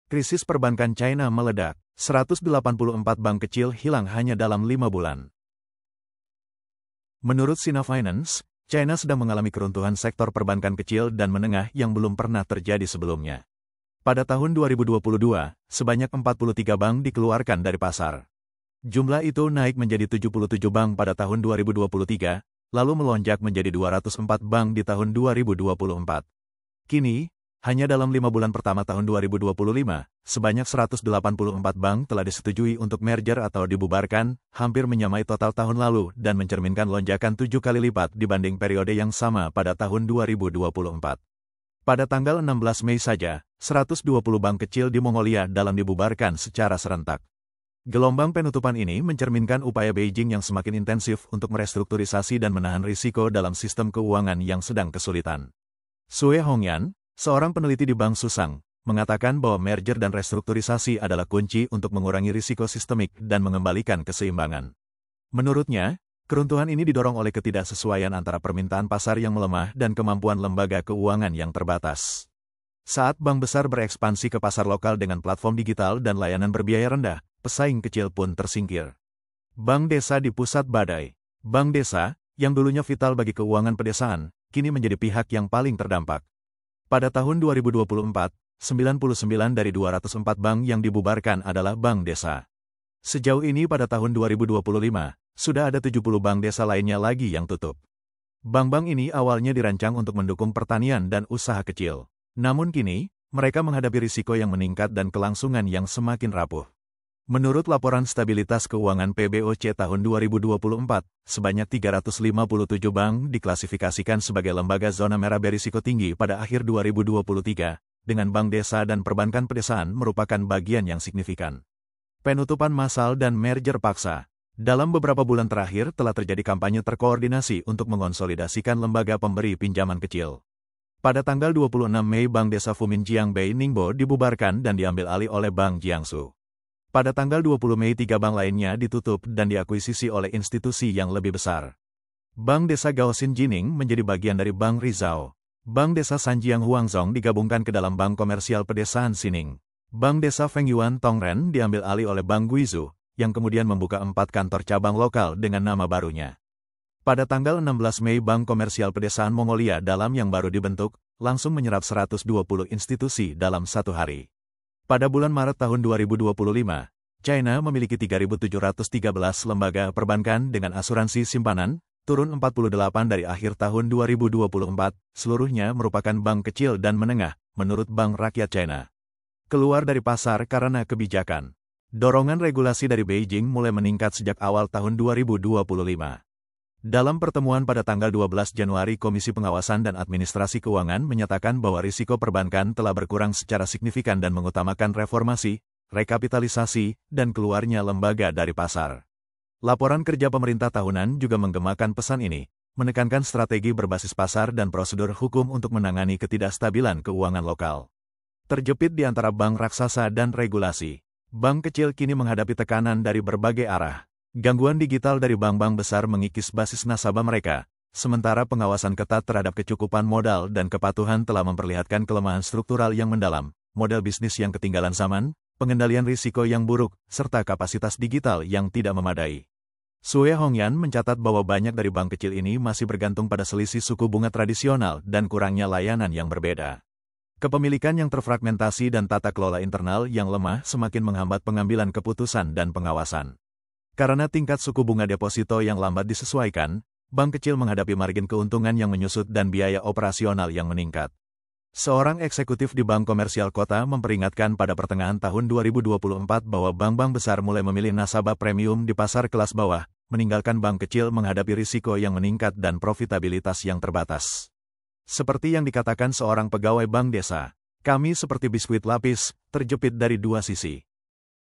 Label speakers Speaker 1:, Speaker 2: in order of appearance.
Speaker 1: Krisis perbankan China meledak, 184 bank kecil hilang hanya dalam 5 bulan. Menurut Sina Finance, China sedang mengalami keruntuhan sektor perbankan kecil dan menengah yang belum pernah terjadi sebelumnya. Pada tahun 2022, sebanyak 43 bank dikeluarkan dari pasar. Jumlah itu naik menjadi 77 bank pada tahun 2023, lalu melonjak menjadi 204 bank di tahun 2024. Kini, hanya dalam 5 bulan pertama tahun 2025, sebanyak 184 bank telah disetujui untuk merger atau dibubarkan, hampir menyamai total tahun lalu dan mencerminkan lonjakan 7 kali lipat dibanding periode yang sama pada tahun 2024. Pada tanggal 16 Mei saja, 120 bank kecil di Mongolia dalam dibubarkan secara serentak. Gelombang penutupan ini mencerminkan upaya Beijing yang semakin intensif untuk merestrukturisasi dan menahan risiko dalam sistem keuangan yang sedang kesulitan. Sue Hongyan, seorang peneliti di Bank Susang, mengatakan bahwa merger dan restrukturisasi adalah kunci untuk mengurangi risiko sistemik dan mengembalikan keseimbangan. Menurutnya, keruntuhan ini didorong oleh ketidaksesuaian antara permintaan pasar yang melemah dan kemampuan lembaga keuangan yang terbatas. Saat bank besar berekspansi ke pasar lokal dengan platform digital dan layanan berbiaya rendah, pesaing kecil pun tersingkir. Bank desa di pusat badai. Bank desa, yang dulunya vital bagi keuangan pedesaan, kini menjadi pihak yang paling terdampak. Pada tahun 2024, 99 dari 204 bank yang dibubarkan adalah bank desa. Sejauh ini pada tahun 2025, sudah ada 70 bank desa lainnya lagi yang tutup. Bank-bank ini awalnya dirancang untuk mendukung pertanian dan usaha kecil. Namun kini, mereka menghadapi risiko yang meningkat dan kelangsungan yang semakin rapuh. Menurut laporan stabilitas keuangan PBOC tahun 2024, sebanyak 357 bank diklasifikasikan sebagai lembaga zona merah berisiko tinggi pada akhir 2023, dengan bank desa dan perbankan pedesaan merupakan bagian yang signifikan. Penutupan massal dan merger paksa. Dalam beberapa bulan terakhir telah terjadi kampanye terkoordinasi untuk mengonsolidasikan lembaga pemberi pinjaman kecil. Pada tanggal 26 Mei Bank Desa Fumin Jiangbei Ningbo dibubarkan dan diambil alih oleh Bank Jiangsu. Pada tanggal 20 Mei 3 bank lainnya ditutup dan diakuisisi oleh institusi yang lebih besar. Bank Desa Gaoxin Jining menjadi bagian dari Bank Rizao. Bank Desa Sanjiang Huangzhong digabungkan ke dalam Bank Komersial Pedesaan Sining. Bank Desa Fengyuan Tongren diambil alih oleh Bank Guizhou, yang kemudian membuka 4 kantor cabang lokal dengan nama barunya. Pada tanggal 16 Mei Bank Komersial Pedesaan Mongolia dalam yang baru dibentuk, langsung menyerap 120 institusi dalam satu hari. Pada bulan Maret tahun 2025, China memiliki 3.713 lembaga perbankan dengan asuransi simpanan, turun 48 dari akhir tahun 2024, seluruhnya merupakan bank kecil dan menengah, menurut Bank Rakyat China. Keluar dari pasar karena kebijakan. Dorongan regulasi dari Beijing mulai meningkat sejak awal tahun 2025. Dalam pertemuan pada tanggal 12 Januari, Komisi Pengawasan dan Administrasi Keuangan menyatakan bahwa risiko perbankan telah berkurang secara signifikan dan mengutamakan reformasi, rekapitalisasi, dan keluarnya lembaga dari pasar. Laporan kerja pemerintah tahunan juga menggemakan pesan ini, menekankan strategi berbasis pasar dan prosedur hukum untuk menangani ketidakstabilan keuangan lokal. Terjepit di antara bank raksasa dan regulasi, bank kecil kini menghadapi tekanan dari berbagai arah. Gangguan digital dari bank-bank besar mengikis basis nasabah mereka, sementara pengawasan ketat terhadap kecukupan modal dan kepatuhan telah memperlihatkan kelemahan struktural yang mendalam, model bisnis yang ketinggalan zaman, pengendalian risiko yang buruk, serta kapasitas digital yang tidak memadai. Sue Hongyan mencatat bahwa banyak dari bank kecil ini masih bergantung pada selisih suku bunga tradisional dan kurangnya layanan yang berbeda. Kepemilikan yang terfragmentasi dan tata kelola internal yang lemah semakin menghambat pengambilan keputusan dan pengawasan. Karena tingkat suku bunga deposito yang lambat disesuaikan, bank kecil menghadapi margin keuntungan yang menyusut dan biaya operasional yang meningkat. Seorang eksekutif di Bank Komersial Kota memperingatkan pada pertengahan tahun 2024 bahwa bank-bank besar mulai memilih nasabah premium di pasar kelas bawah, meninggalkan bank kecil menghadapi risiko yang meningkat dan profitabilitas yang terbatas. Seperti yang dikatakan seorang pegawai bank desa, kami seperti biskuit lapis, terjepit dari dua sisi.